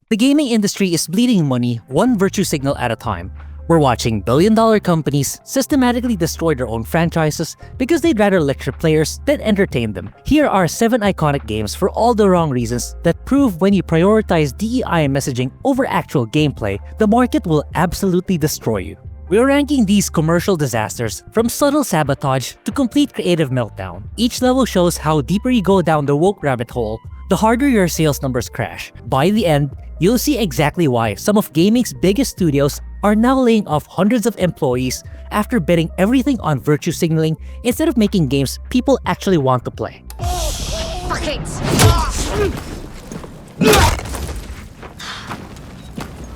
The gaming industry is bleeding money one virtue signal at a time. We're watching billion-dollar companies systematically destroy their own franchises because they'd rather lecture players than entertain them. Here are 7 iconic games for all the wrong reasons that prove when you prioritize DEI messaging over actual gameplay, the market will absolutely destroy you. We're ranking these commercial disasters from subtle sabotage to complete creative meltdown. Each level shows how deeper you go down the woke rabbit hole, the harder your sales numbers crash. By the end, you'll see exactly why some of gaming's biggest studios are now laying off hundreds of employees after betting everything on virtue signaling instead of making games people actually want to play. Fuck it!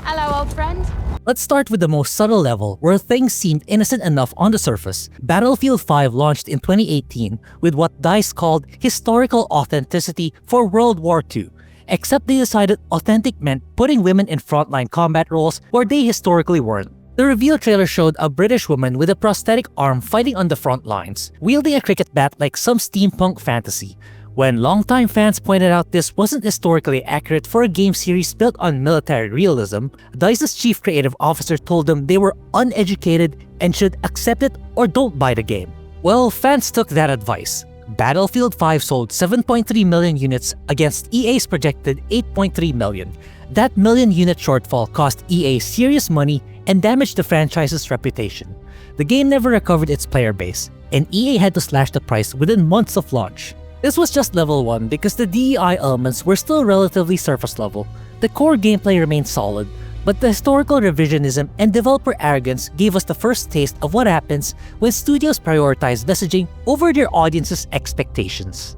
Hello, old friend. Let's start with the most subtle level where things seemed innocent enough on the surface. Battlefield 5 launched in 2018 with what DICE called historical authenticity for World War II. Except they decided authentic meant putting women in frontline combat roles where they historically weren't. The reveal trailer showed a British woman with a prosthetic arm fighting on the front lines, wielding a cricket bat like some steampunk fantasy. When longtime fans pointed out this wasn't historically accurate for a game series built on military realism, DICE's chief creative officer told them they were uneducated and should accept it or don't buy the game. Well, fans took that advice. Battlefield 5 sold 7.3 million units against EA's projected 8.3 million. That million-unit shortfall cost EA serious money and damaged the franchise's reputation. The game never recovered its player base, and EA had to slash the price within months of launch. This was just level 1 because the DEI elements were still relatively surface level. The core gameplay remained solid, but the historical revisionism and developer arrogance gave us the first taste of what happens when studios prioritize messaging over their audience's expectations.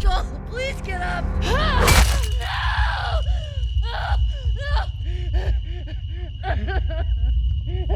Joel, please get up!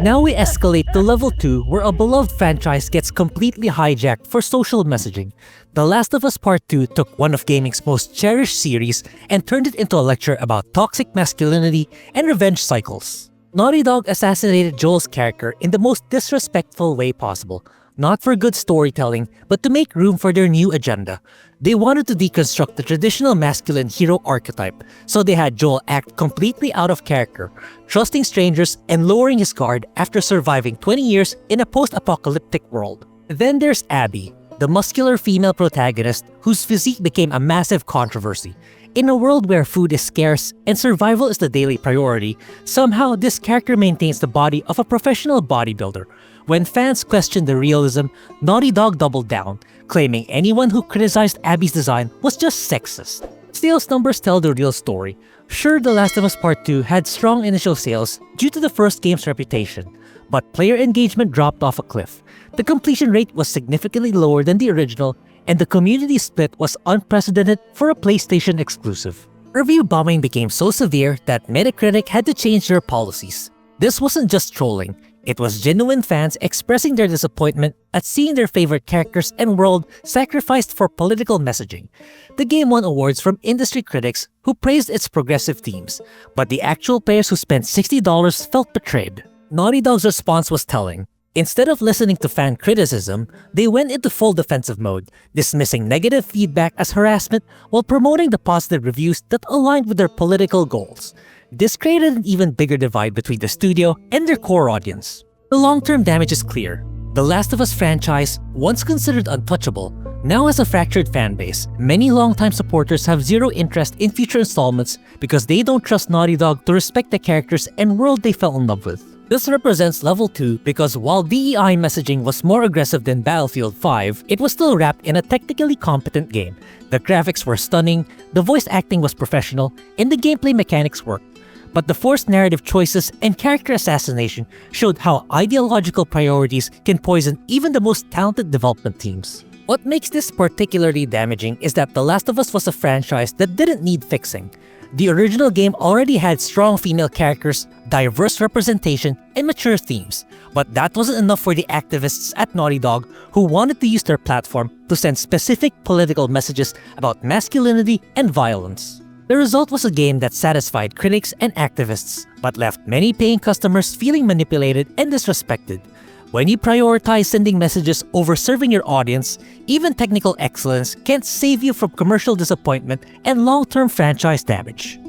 Now we escalate to level 2 where a beloved franchise gets completely hijacked for social messaging. The Last of Us Part 2 took one of gaming's most cherished series and turned it into a lecture about toxic masculinity and revenge cycles. Naughty Dog assassinated Joel's character in the most disrespectful way possible, not for good storytelling, but to make room for their new agenda. They wanted to deconstruct the traditional masculine hero archetype, so they had Joel act completely out of character, trusting strangers and lowering his guard after surviving 20 years in a post-apocalyptic world. Then there's Abby, the muscular female protagonist whose physique became a massive controversy. In a world where food is scarce and survival is the daily priority, somehow this character maintains the body of a professional bodybuilder. When fans questioned the realism, Naughty Dog doubled down, claiming anyone who criticized Abby's design was just sexist. Sales numbers tell the real story. Sure, The Last of Us Part 2 had strong initial sales due to the first game's reputation, but player engagement dropped off a cliff. The completion rate was significantly lower than the original, and the community split was unprecedented for a PlayStation exclusive. Review bombing became so severe that Metacritic had to change their policies. This wasn't just trolling, it was genuine fans expressing their disappointment at seeing their favorite characters and world sacrificed for political messaging. The game won awards from industry critics who praised its progressive themes, but the actual players who spent $60 felt betrayed. Naughty Dog's response was telling. Instead of listening to fan criticism, they went into full defensive mode, dismissing negative feedback as harassment while promoting the positive reviews that aligned with their political goals. This created an even bigger divide between the studio and their core audience. The long-term damage is clear. The Last of Us franchise, once considered untouchable, now has a fractured fan base. Many longtime supporters have zero interest in future installments because they don't trust Naughty Dog to respect the characters and world they fell in love with. This represents level 2 because while DEI messaging was more aggressive than Battlefield 5, it was still wrapped in a technically competent game. The graphics were stunning, the voice acting was professional, and the gameplay mechanics worked. But the forced narrative choices and character assassination showed how ideological priorities can poison even the most talented development teams. What makes this particularly damaging is that The Last of Us was a franchise that didn't need fixing. The original game already had strong female characters, diverse representation, and mature themes. But that wasn't enough for the activists at Naughty Dog who wanted to use their platform to send specific political messages about masculinity and violence. The result was a game that satisfied critics and activists, but left many paying customers feeling manipulated and disrespected. When you prioritize sending messages over serving your audience, even technical excellence can't save you from commercial disappointment and long-term franchise damage.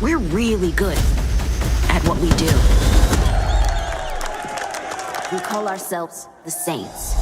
We're really good at what we do. We call ourselves the Saints.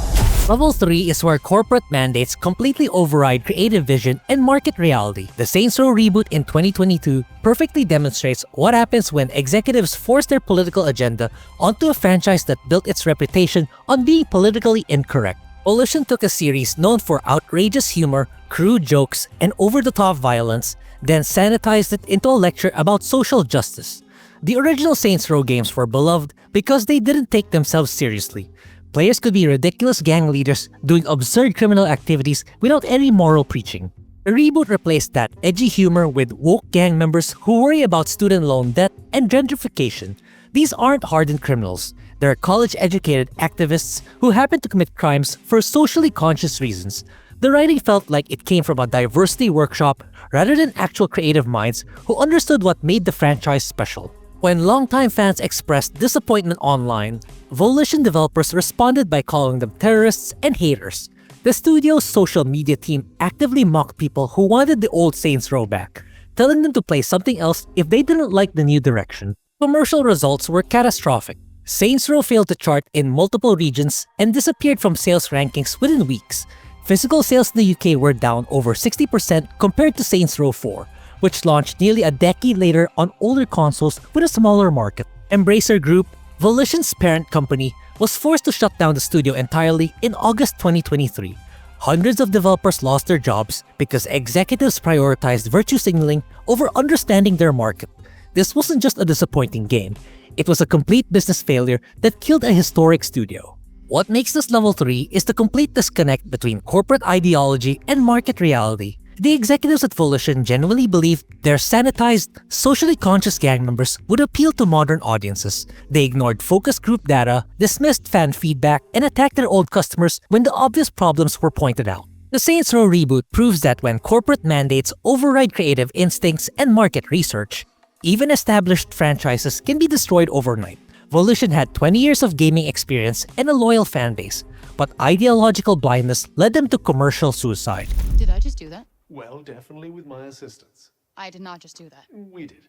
Level 3 is where corporate mandates completely override creative vision and market reality. The Saints Row reboot in 2022 perfectly demonstrates what happens when executives force their political agenda onto a franchise that built its reputation on being politically incorrect. Volition took a series known for outrageous humor, crude jokes, and over-the-top violence, then sanitized it into a lecture about social justice. The original Saints Row games were beloved because they didn't take themselves seriously. Players could be ridiculous gang leaders doing absurd criminal activities without any moral preaching. The reboot replaced that edgy humor with woke gang members who worry about student loan debt and gentrification. These aren't hardened criminals. They're college-educated activists who happen to commit crimes for socially conscious reasons. The writing felt like it came from a diversity workshop rather than actual creative minds who understood what made the franchise special. When longtime fans expressed disappointment online, Volition developers responded by calling them terrorists and haters. The studio's social media team actively mocked people who wanted the old Saints Row back, telling them to play something else if they didn't like the new direction. Commercial results were catastrophic. Saints Row failed to chart in multiple regions and disappeared from sales rankings within weeks. Physical sales in the UK were down over 60% compared to Saints Row 4, which launched nearly a decade later on older consoles with a smaller market. Embracer Group, Volition's parent company, was forced to shut down the studio entirely in August 2023. Hundreds of developers lost their jobs because executives prioritized virtue signaling over understanding their market. This wasn't just a disappointing game, it was a complete business failure that killed a historic studio. What makes this Level 3 is the complete disconnect between corporate ideology and market reality. The executives at Volition genuinely believed their sanitized, socially conscious gang members would appeal to modern audiences. They ignored focus group data, dismissed fan feedback, and attacked their old customers when the obvious problems were pointed out. The Saints Row reboot proves that when corporate mandates override creative instincts and market research, even established franchises can be destroyed overnight. Volition had 20 years of gaming experience and a loyal fan base, but ideological blindness led them to commercial suicide. Did I just do that? Well, definitely with my assistance. I did not just do that. We did.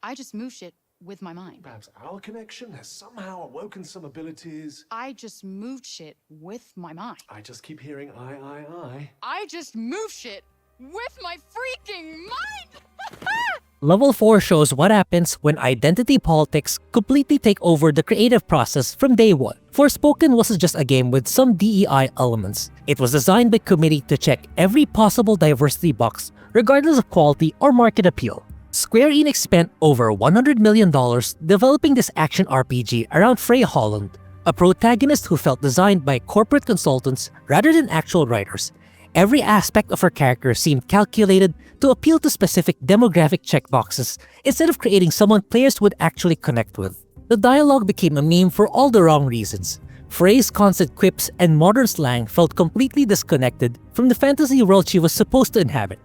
I just moved shit with my mind. Perhaps our connection has somehow awoken some abilities. I just moved shit with my mind. I just keep hearing I. I just moved shit with my freaking mind! Level 4 shows what happens when identity politics completely take over the creative process from day one. Forspoken wasn't just a game with some DEI elements. It was designed by committee to check every possible diversity box, regardless of quality or market appeal. Square Enix spent over $100 million developing this action RPG around Frey Holland, a protagonist who felt designed by corporate consultants rather than actual writers. Every aspect of her character seemed calculated to appeal to specific demographic checkboxes instead of creating someone players would actually connect with. The dialogue became a meme for all the wrong reasons. Frey's constant quips and modern slang felt completely disconnected from the fantasy world she was supposed to inhabit.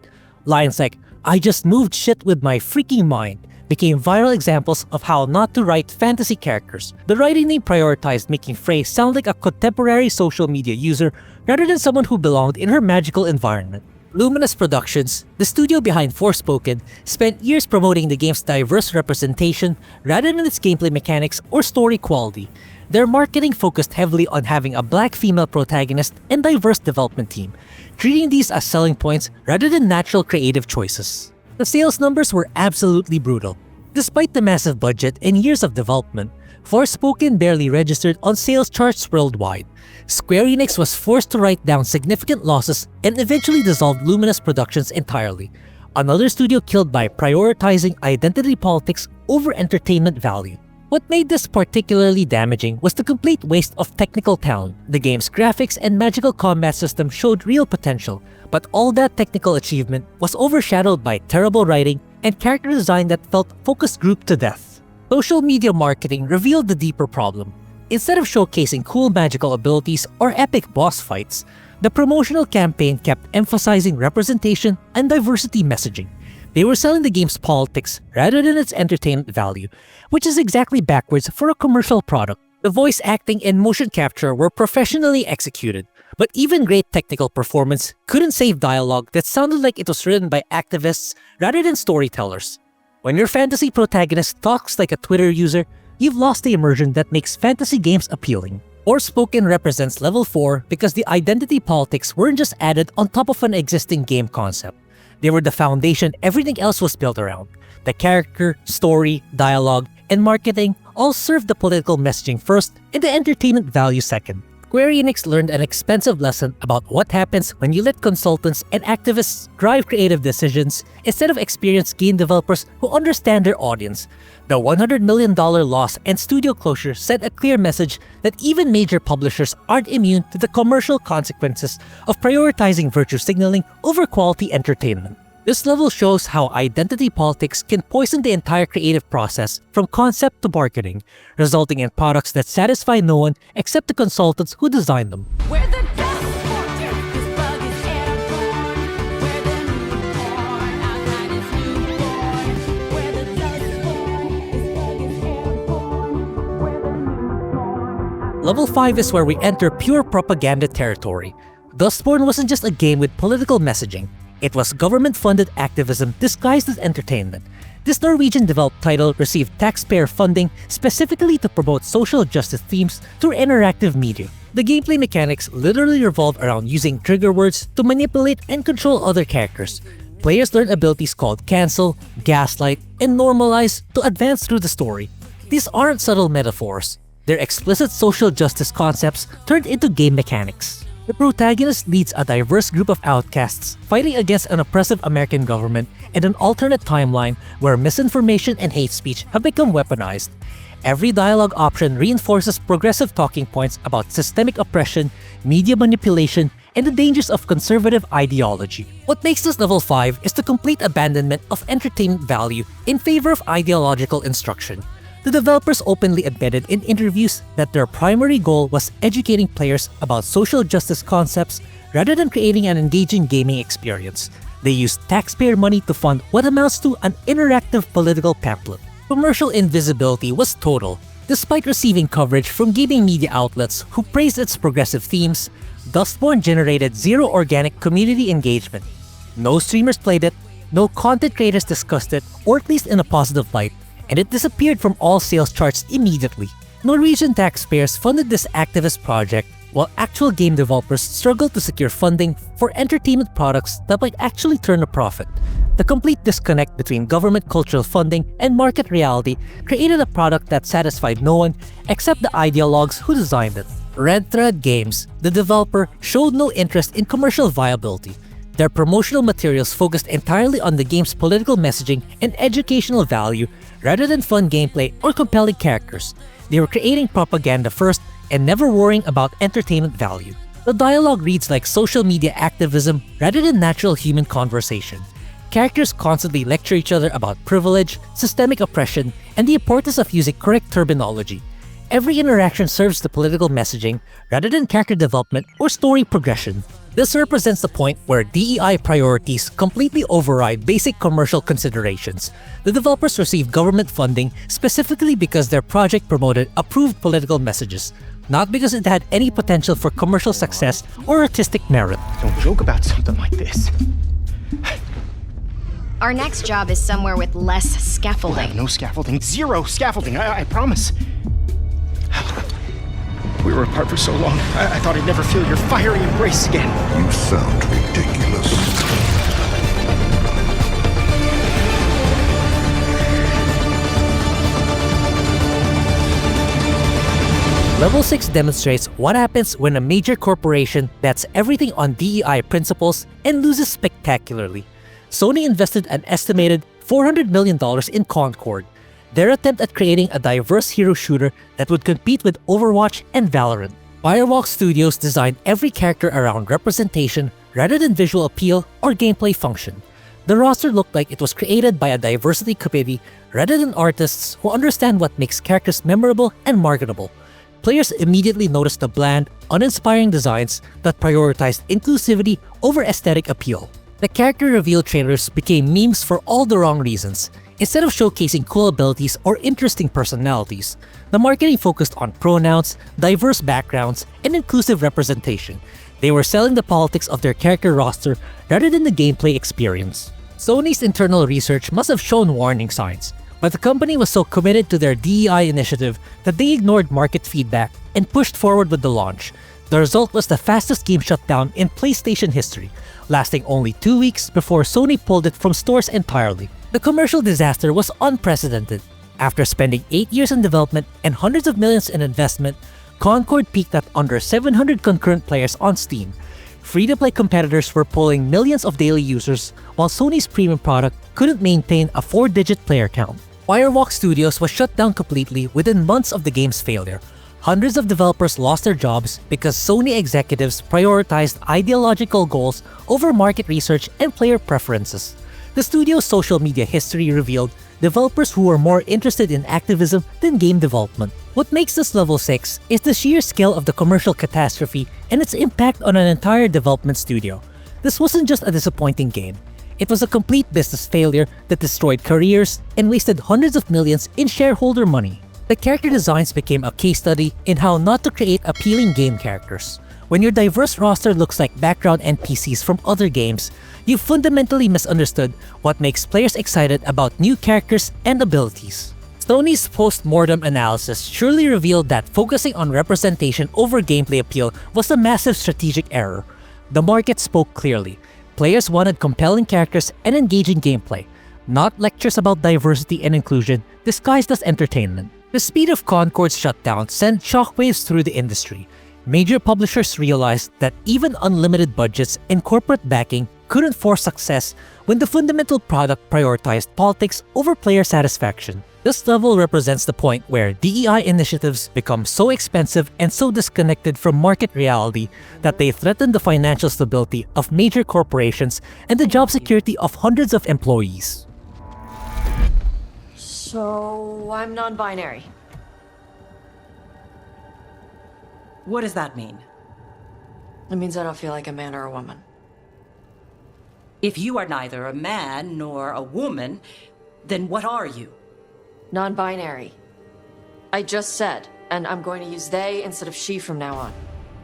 Lines like, "I just moved shit with my freaking mind," became viral examples of how not to write fantasy characters. The writing team prioritized making Frey sound like a contemporary social media user rather than someone who belonged in her magical environment. Luminous Productions, the studio behind Forspoken, spent years promoting the game's diverse representation rather than its gameplay mechanics or story quality. Their marketing focused heavily on having a black female protagonist and diverse development team, treating these as selling points rather than natural creative choices. The sales numbers were absolutely brutal. Despite the massive budget and years of development, Forspoken barely registered on sales charts worldwide. Square Enix was forced to write down significant losses and eventually dissolved Luminous Productions entirely, another studio killed by prioritizing identity politics over entertainment value. What made this particularly damaging was the complete waste of technical talent. The game's graphics and magical combat system showed real potential, but all that technical achievement was overshadowed by terrible writing and character design that felt focus grouped to death. Social media marketing revealed the deeper problem. Instead of showcasing cool magical abilities or epic boss fights, the promotional campaign kept emphasizing representation and diversity messaging. They were selling the game's politics rather than its entertainment value, which is exactly backwards for a commercial product. The voice acting and motion capture were professionally executed, but even great technical performance couldn't save dialogue that sounded like it was written by activists rather than storytellers. When your fantasy protagonist talks like a Twitter user, you've lost the immersion that makes fantasy games appealing. Forspoken represents level 4 because the identity politics weren't just added on top of an existing game concept. They were the foundation everything else was built around. The character, story, dialogue, and marketing all served the political messaging first and the entertainment value second. Square Enix learned an expensive lesson about what happens when you let consultants and activists drive creative decisions instead of experienced game developers who understand their audience. The $100 million loss and studio closure sent a clear message that even major publishers aren't immune to the commercial consequences of prioritizing virtue signaling over quality entertainment. This level shows how identity politics can poison the entire creative process from concept to marketing, resulting in products that satisfy no one except the consultants who designed them. Where the dust forms, this bug is airborne. Where the newborn outside is newborn. Where the dust forms, this bug is airborne. Where the newborn. Level 5 is where we enter pure propaganda territory. Dustborn wasn't just a game with political messaging. It was government-funded activism disguised as entertainment. This Norwegian-developed title received taxpayer funding specifically to promote social justice themes through interactive media. The gameplay mechanics literally revolve around using trigger words to manipulate and control other characters. Players learn abilities called cancel, gaslight, and normalize to advance through the story. These aren't subtle metaphors. They're explicit social justice concepts turned into game mechanics. The protagonist leads a diverse group of outcasts fighting against an oppressive American government in an alternate timeline where misinformation and hate speech have become weaponized. Every dialogue option reinforces progressive talking points about systemic oppression, media manipulation, and the dangers of conservative ideology. What makes this level 5 is the complete abandonment of entertainment value in favor of ideological instruction. The developers openly admitted in interviews that their primary goal was educating players about social justice concepts rather than creating an engaging gaming experience. They used taxpayer money to fund what amounts to an interactive political pamphlet. Commercial invisibility was total. Despite receiving coverage from gaming media outlets who praised its progressive themes, Dustborn generated zero organic community engagement. No streamers played it, no content creators discussed it, or at least in a positive light, and it disappeared from all sales charts immediately. Norwegian taxpayers funded this activist project, while actual game developers struggled to secure funding for entertainment products that might actually turn a profit. The complete disconnect between government cultural funding and market reality created a product that satisfied no one except the ideologues who designed it. Red Thread Games, the developer, showed no interest in commercial viability. Their promotional materials focused entirely on the game's political messaging and educational value rather than fun gameplay or compelling characters. They were creating propaganda first and never worrying about entertainment value. The dialogue reads like social media activism rather than natural human conversation. Characters constantly lecture each other about privilege, systemic oppression, and the importance of using correct terminology. Every interaction serves the political messaging rather than character development or story progression. This represents the point where DEI priorities completely override basic commercial considerations. The developers received government funding specifically because their project promoted approved political messages, not because it had any potential for commercial success or artistic merit. Don't joke about something like this. Our next job is somewhere with less We'll have scaffolding. no scaffolding. Zero scaffolding, I promise. We were apart for so long, I thought I'd never feel your fiery embrace again. You sound ridiculous. Level 6 demonstrates what happens when a major corporation bets everything on DEI principles and loses spectacularly. Sony invested an estimated $400 million in Concord, their attempt at creating a diverse hero shooter that would compete with Overwatch and Valorant. Firewalk Studios designed every character around representation rather than visual appeal or gameplay function. The roster looked like it was created by a diversity committee rather than artists who understand what makes characters memorable and marketable. Players immediately noticed the bland, uninspiring designs that prioritized inclusivity over aesthetic appeal. The character reveal trailers became memes for all the wrong reasons. Instead of showcasing cool abilities or interesting personalities, the marketing focused on pronouns, diverse backgrounds, and inclusive representation. They were selling the politics of their character roster rather than the gameplay experience. Sony's internal research must have shown warning signs, but the company was so committed to their DEI initiative that they ignored market feedback and pushed forward with the launch. The result was the fastest game shutdown in PlayStation history, lasting only 2 weeks before Sony pulled it from stores entirely. The commercial disaster was unprecedented. After spending 8 years in development and hundreds of millions in investment, Concord peaked at under 700 concurrent players on Steam. Free-to-play competitors were pulling millions of daily users, while Sony's premium product couldn't maintain a 4-digit player count. Firewalk Studios was shut down completely within months of the game's failure. Hundreds of developers lost their jobs because Sony executives prioritized ideological goals over market research and player preferences. The studio's social media history revealed developers who were more interested in activism than game development. What makes this level 6 is the sheer scale of the commercial catastrophe and its impact on an entire development studio. This wasn't just a disappointing game. It was a complete business failure that destroyed careers and wasted hundreds of millions in shareholder money. The character designs became a case study in how not to create appealing game characters. When your diverse roster looks like background NPCs from other games, you fundamentally misunderstood what makes players excited about new characters and abilities. Sony's post-mortem analysis surely revealed that focusing on representation over gameplay appeal was a massive strategic error. The market spoke clearly. Players wanted compelling characters and engaging gameplay, not lectures about diversity and inclusion disguised as entertainment. The speed of Concord's shutdown sent shockwaves through the industry. Major publishers realized that even unlimited budgets and corporate backing couldn't force success when the fundamental product prioritized politics over player satisfaction. This level represents the point where DEI initiatives become so expensive and so disconnected from market reality that they threaten the financial stability of major corporations and the job security of hundreds of employees. So, I'm non-binary. What does that mean? It means I don't feel like a man or a woman. If you are neither a man nor a woman, then what are you? Non-binary. I just said, and I'm going to use they instead of she from now on.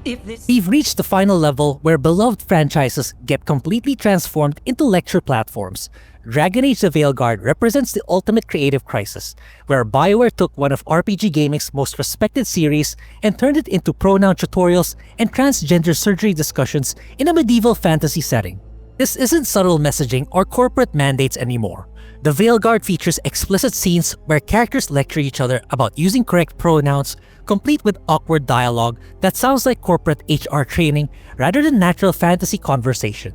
If this We've reached the final level where beloved franchises get completely transformed into lecture platforms. Dragon Age: The Veilguard represents the ultimate creative crisis, where BioWare took one of RPG gaming's most respected series and turned it into pronoun tutorials and transgender surgery discussions in a medieval fantasy setting. This isn't subtle messaging or corporate mandates anymore. The Veilguard features explicit scenes where characters lecture each other about using correct pronouns, complete with awkward dialogue that sounds like corporate HR training rather than natural fantasy conversation.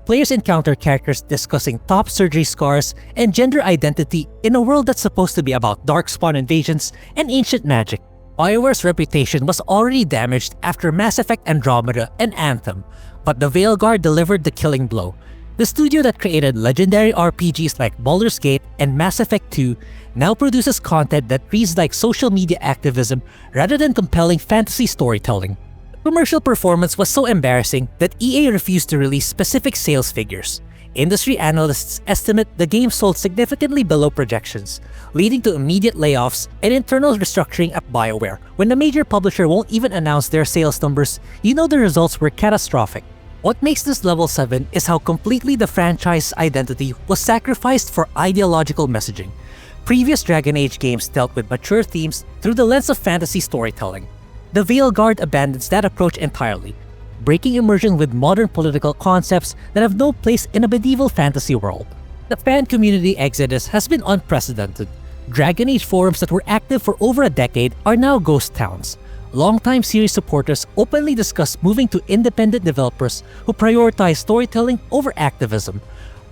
Players encounter characters discussing top surgery scars and gender identity in a world that's supposed to be about darkspawn invasions and ancient magic. BioWare's reputation was already damaged after Mass Effect Andromeda and Anthem, but the Veilguard delivered the killing blow. The studio that created legendary RPGs like Baldur's Gate and Mass Effect 2 now produces content that reads like social media activism rather than compelling fantasy storytelling. Commercial performance was so embarrassing that EA refused to release specific sales figures. Industry analysts estimate the game sold significantly below projections, leading to immediate layoffs and internal restructuring at BioWare. When a major publisher won't even announce their sales numbers, you know the results were catastrophic. What makes this level 7 is how completely the franchise identity was sacrificed for ideological messaging. Previous Dragon Age games dealt with mature themes through the lens of fantasy storytelling. The Veilguard abandons that approach entirely, breaking immersion with modern political concepts that have no place in a medieval fantasy world. The fan community exodus has been unprecedented. Dragon Age forums that were active for over a decade are now ghost towns. Longtime series supporters openly discuss moving to independent developers who prioritize storytelling over activism.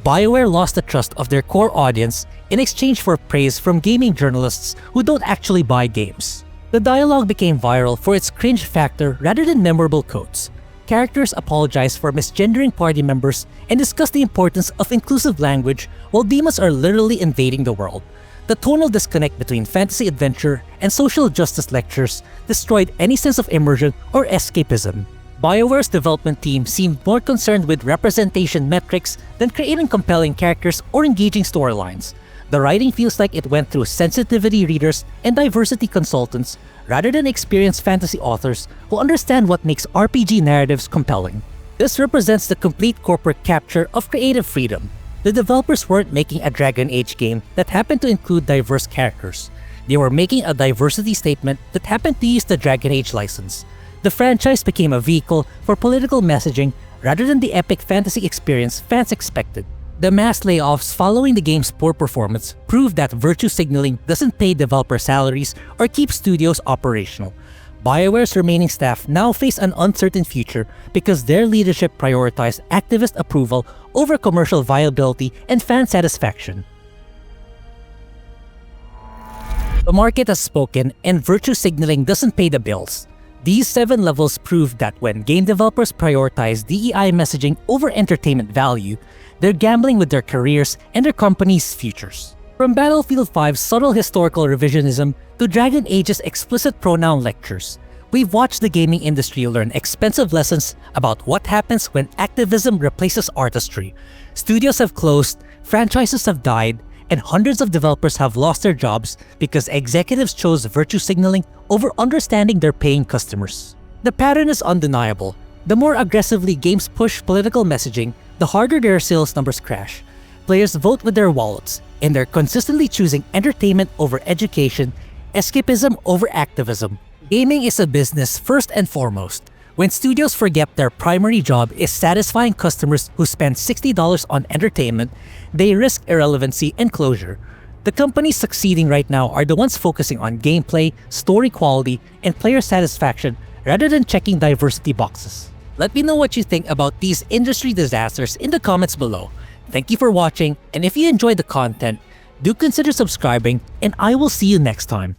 BioWare lost the trust of their core audience in exchange for praise from gaming journalists who don't actually buy games. The dialogue became viral for its cringe factor rather than memorable quotes. Characters apologize for misgendering party members and discuss the importance of inclusive language while demons are literally invading the world. The tonal disconnect between fantasy adventure and social justice lectures destroyed any sense of immersion or escapism. BioWare's development team seemed more concerned with representation metrics than creating compelling characters or engaging storylines. The writing feels like it went through sensitivity readers and diversity consultants rather than experienced fantasy authors who understand what makes RPG narratives compelling. This represents the complete corporate capture of creative freedom. The developers weren't making a Dragon Age game that happened to include diverse characters. They were making a diversity statement that happened to use the Dragon Age license. The franchise became a vehicle for political messaging rather than the epic fantasy experience fans expected. The mass layoffs following the game's poor performance proved that virtue signaling doesn't pay developer salaries or keep studios operational. BioWare's remaining staff now face an uncertain future because their leadership prioritized activist approval over commercial viability and fan satisfaction. The market has spoken, and virtue signaling doesn't pay the bills. These 7 levels prove that when game developers prioritize DEI messaging over entertainment value, they're gambling with their careers and their company's futures. From Battlefield 5's subtle historical revisionism to Dragon Age's explicit pronoun lectures, we've watched the gaming industry learn expensive lessons about what happens when activism replaces artistry. Studios have closed, franchises have died, and hundreds of developers have lost their jobs because executives chose virtue signaling over understanding their paying customers. The pattern is undeniable. The more aggressively games push political messaging, the harder their sales numbers crash. Players vote with their wallets, and they're consistently choosing entertainment over education, escapism over activism. Gaming is a business first and foremost. When studios forget their primary job is satisfying customers who spend $60 on entertainment, they risk irrelevancy and closure. The companies succeeding right now are the ones focusing on gameplay, story quality, and player satisfaction rather than checking diversity boxes. Let me know what you think about these industry disasters in the comments below. Thank you for watching, and if you enjoyed the content, do consider subscribing, and I will see you next time.